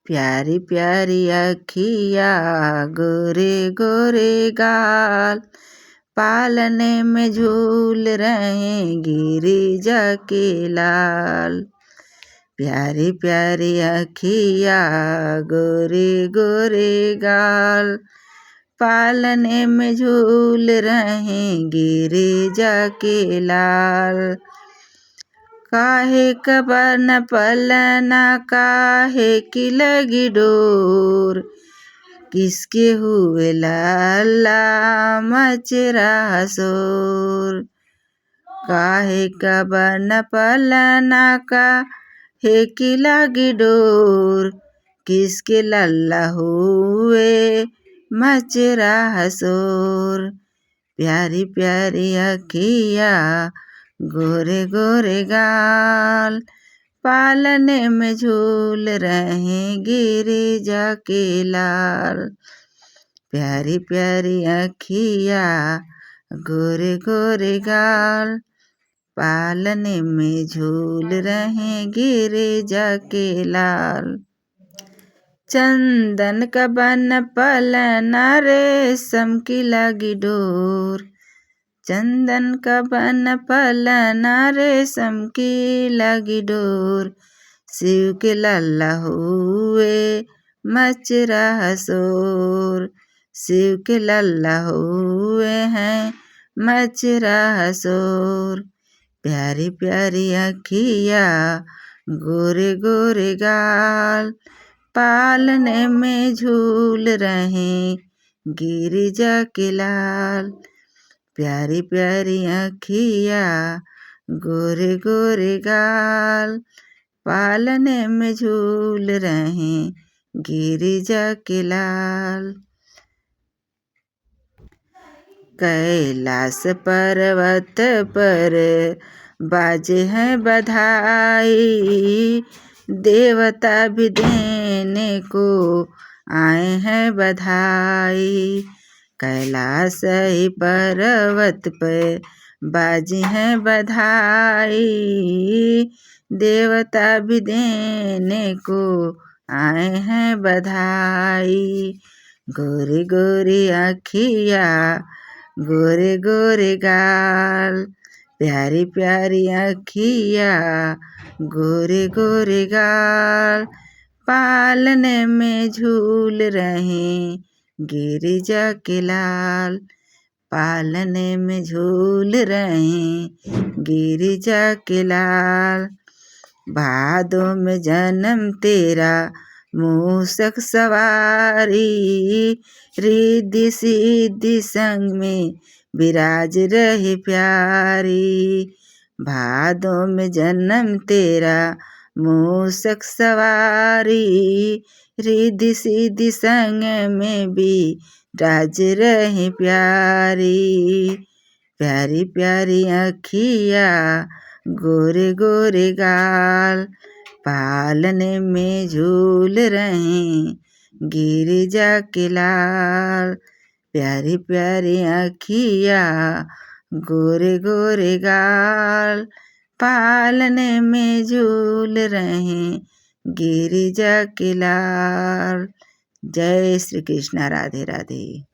प्यारी प्यारी अखिया गोरे गोरे गाल, पालने में झूल रहे गिरिजा के लाल। प्यारी प्यारी अखिया गोरे गोरे गाल, पालने में झूल रहे गिरिजा के लाल। काहे कबर न पलना काहे की लगी डोर, किसके हुए लाला मच रहा शोर। काहे कबर न पलना काहे की लगी डोर, किसके लल्ला हुए मच रहा शोर। प्यारी प्यारी अखिया गोरे गोरे गाल, पालने में झूल रहे गिरिजा के लाल। प्यारी प्यारी अखिया गोरे गोरे गाल, पालने में झूल रहे गिरिजा के लाल। चंदन का बन पलना रेशम की लगी डोर, चंदन का बन पलना रेशम की लगी डोर। शिव के लल्ला हुए मच रहा शोर, शिव के लल्ला हुए हैं मच रहा शोर। प्यारी प्यारी अखिया गोरे गोरे गाल, पालने में झूल रहे गिरिजा के लाल। प्यारी प्यारी अखिया गोरे गोरे गाल, पालने में झूल रहे गिरिजा के लाल। कैलाश पर्वत पर बाजे हैं बधाई, देवता भी देने को आए हैं बधाई। कैलाश पर्वत पर बाजे हैं बधाई, देवता भी देने को आए हैं बधाई। गोरी गोरी अखिया गोरे गोरे गाल, प्यारी प्यारी अखिया गोरे गोरे गाल, पालने में झूल रहे गिरिजा के लाल। पालने में झूल रहे गिरिजा के लाल। भादों में जन्म तेरा मूषक सवारी, रिद्धि सिद्धि संग में विराज रहे प्यारी। भादों में जन्म तेरा मूषक सवारी, रिद्धि सिद्धि संग में भी राज रहे प्यारी। प्यारी प्यारी अखिया गोरे गोरे गाल, पालने में झूल रहे गिरिजा के लाल। प्यारी प्यारी अखिया गोरे गोरे गाल, पालने में झूल रहे गिरिजा के लाल। जय श्री कृष्ण। राधे राधे।